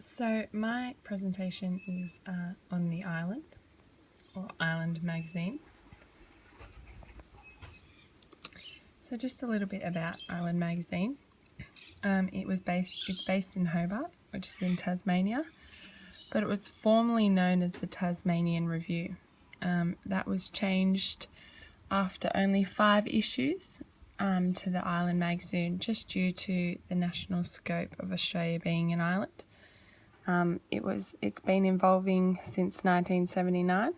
So my presentation is on The Island, or Island magazine. So just a little bit about Island magazine. It's based in Hobart, which is in Tasmania, but it was formerly known as the Tasmanian Review. That was changed after only 5 issues to the Island magazine, just due to the national scope of Australia being an island. It's been evolving since 1979,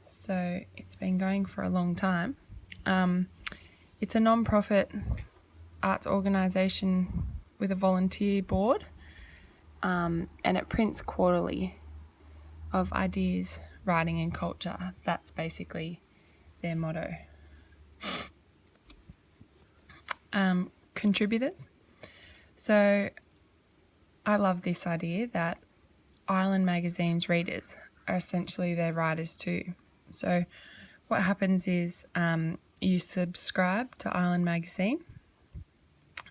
so it's been going for a long time. It's a non-profit arts organisation with a volunteer board, and it prints quarterly of ideas, writing and culture. That's basically their motto. Contributors. So I love this idea that Island magazine's readers are essentially their writers too. So what happens is you subscribe to Island magazine,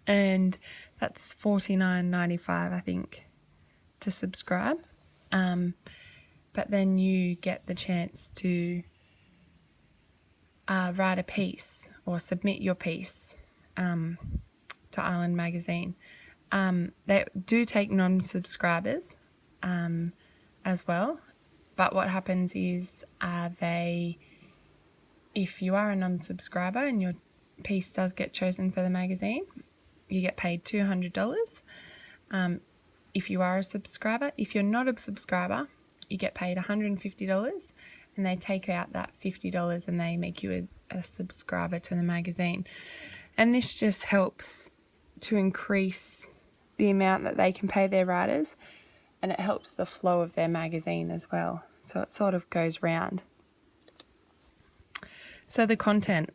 and that's $49.95, I think, to subscribe. But then you get the chance to write a piece or submit your piece to Island magazine. They do take non-subscribers as well, but what happens is if you are a non-subscriber and your piece does get chosen for the magazine, you get paid $200. If you are a subscriber. If you're not a subscriber, you get paid $150, and they take out that $50 and they make you a subscriber to the magazine. And this just helps to increase the amount that they can pay their writers, and it helps the flow of their magazine as well. So it sort of goes round. So the content.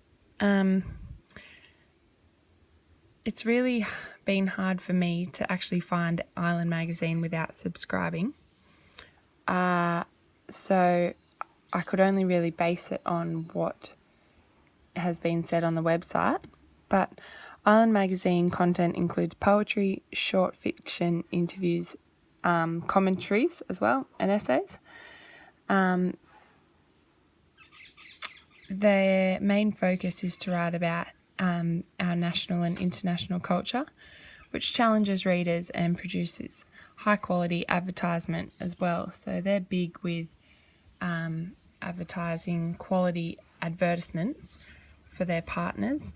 It's really been hard for me to actually find Island magazine without subscribing. So I could only really base it on what has been said on the website. But Island magazine content includes poetry, short fiction, interviews, commentaries as well, and essays. Their main focus is to write about our national and international culture, which challenges readers and produces high quality advertisement as well. So they're big with advertising quality advertisements for their partners,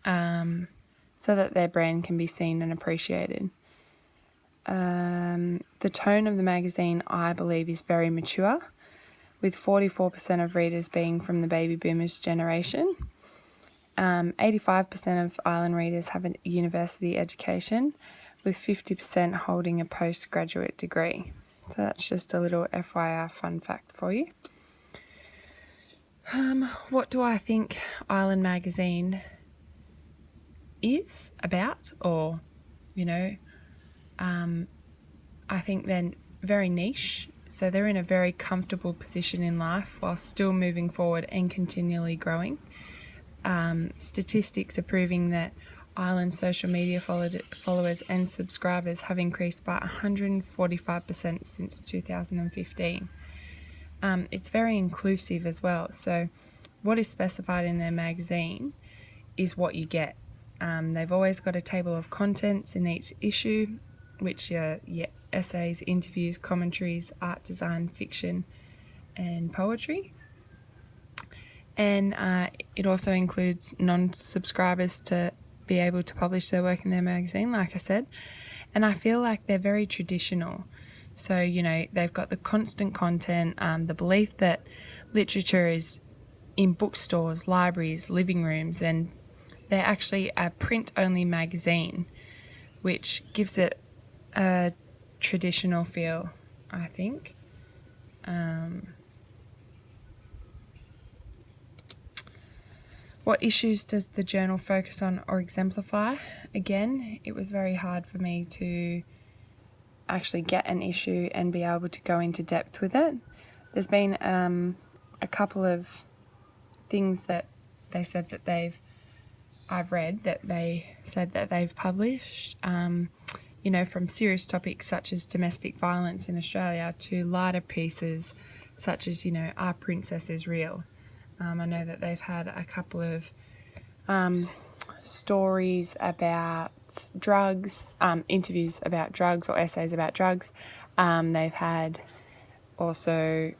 so that their brand can be seen and appreciated. The tone of the magazine, I believe, is very mature, with 44% of readers being from the baby boomers generation. 85% of Island readers have a university education, with 50% holding a postgraduate degree. So that's just a little FYI fun fact for you. What do I think Island magazine is about? Or, I think they're very niche. So they're in a very comfortable position in life while still moving forward and continually growing. Statistics are proving that Island social media followers and subscribers have increased by 145% since 2015. It's very inclusive as well. So what is specified in their magazine is what you get. They've always got a table of contents in each issue, which are essays, interviews, commentaries, art, design, fiction, and poetry. And it also includes non-subscribers to be able to publish their work in their magazine, like I said. And I feel like they're very traditional. So, they've got the constant content, the belief that literature is in bookstores, libraries, living rooms, and they're actually a print-only magazine, which gives it a traditional feel, I think. What issues does the journal focus on or exemplify? Again, it was very hard for me to actually get an issue and be able to go into depth with it. There's been a couple of things that they said that I've read that they said that they've published. from serious topics such as domestic violence in Australia to lighter pieces such as, Our Princess is Real. I know that they've had a couple of stories about drugs, interviews about drugs or essays about drugs. They've had also,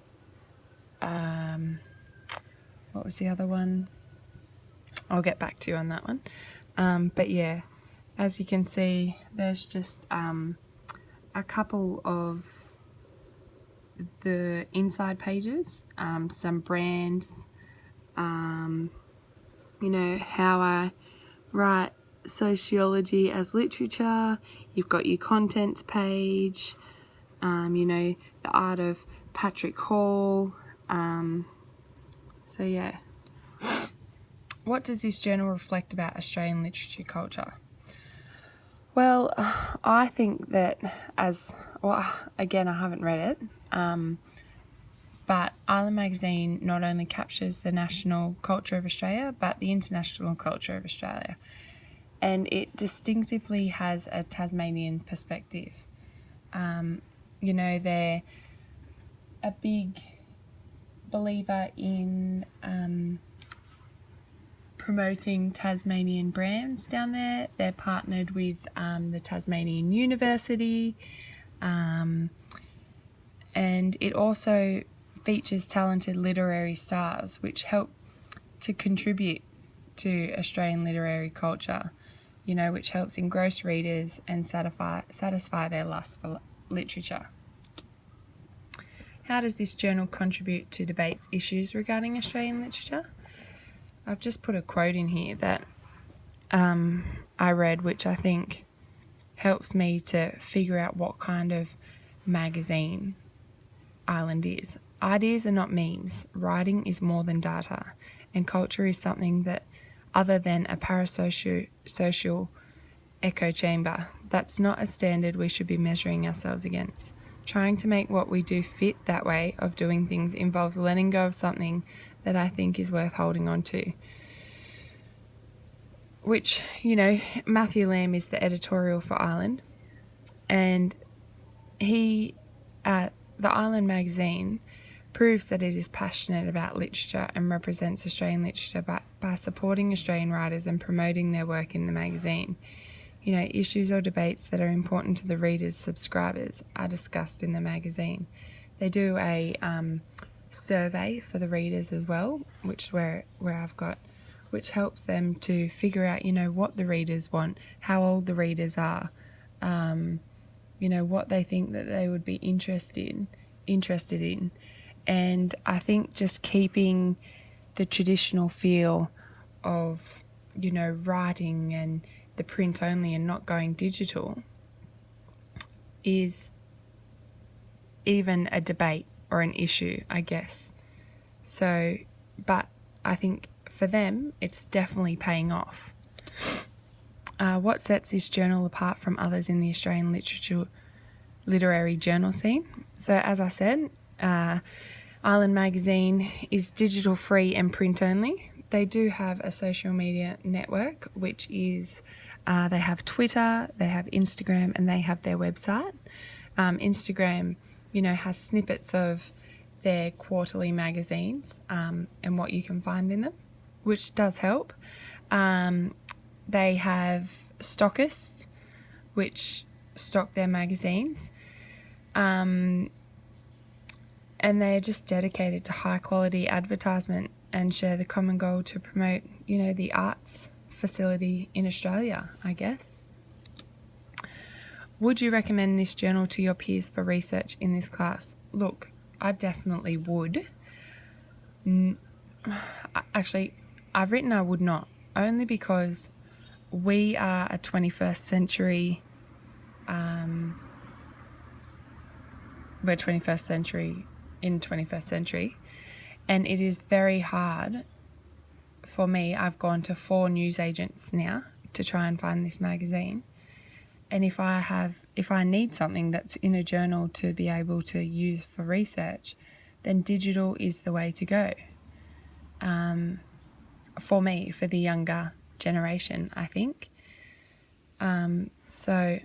what was the other one? I'll get back to you on that one. But yeah, as you can see, there's just a couple of the inside pages, some brands, how I write sociology as literature. You've got your contents page, the art of Patrick Hall. So yeah. What does this journal reflect about Australian literature culture? Well, I think that again, I haven't read it, but Island Magazine not only captures the national culture of Australia, but the international culture of Australia. And it distinctively has a Tasmanian perspective. They're a big believer in promoting Tasmanian brands down there. They're partnered with the Tasmanian University, and it also features talented literary stars which help to contribute to Australian literary culture, which helps engross readers and satisfy their lust for literature. How does this journal contribute to debates issues regarding Australian literature? I've just put a quote in here that I read, which I think helps me to figure out what kind of magazine Island is. Ideas are not memes. Writing is more than data, and culture is something that other than a parasocial echo chamber. That's not a standard we should be measuring ourselves against. Trying to make what we do fit that way of doing things involves letting go of something that I think is worth holding on to. Which, Matthew Lamb is the editorial for Island, and the Island magazine proves that it is passionate about literature and represents Australian literature by supporting Australian writers and promoting their work in the magazine. Issues or debates that are important to the readers' subscribers are discussed in the magazine. They do a survey for the readers as well, which helps them to figure out, what the readers want, how old the readers are, what they think that they would be interested in. And I think just keeping the traditional feel of, writing and the print only and not going digital is even a debate or an issue, I guess. So, but I think for them, it's definitely paying off. What sets this journal apart from others in the Australian literary journal scene? So, as I said, Island Magazine is digital free and print only. They do have a social media network, which is they have Twitter, they have Instagram, and they have their website. Instagram, has snippets of their quarterly magazines and what you can find in them, which does help. They have stockists, which stock their magazines. And they're just dedicated to high quality advertisement and share the common goal to promote, the arts facility in Australia, I guess. Would you recommend this journal to your peers for research in this class? Look, I definitely would. Actually, I've written I would not, only because we are a 21st century, we're 21st century in 21st century, and it is very hard for me. I've gone to 4 newsagents now to try and find this magazine, and if I need something that's in a journal to be able to use for research, then digital is the way to go. For me, for the younger generation, I think. So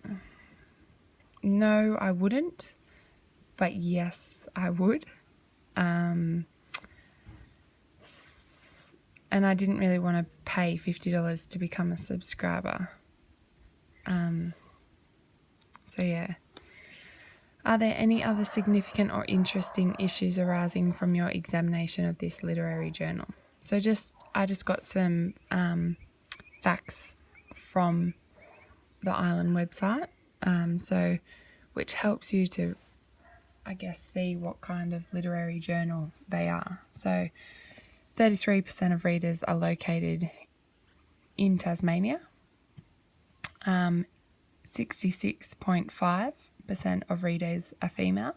No, I wouldn't, but yes, I would. And I didn't really want to pay $50 to become a subscriber. So yeah. Are there any other significant or interesting issues arising from your examination of this literary journal? So I just got some facts from the Island website, which helps you to, I guess, see what kind of literary journal they are. So 33% of readers are located in Tasmania. 66.5% of readers are female.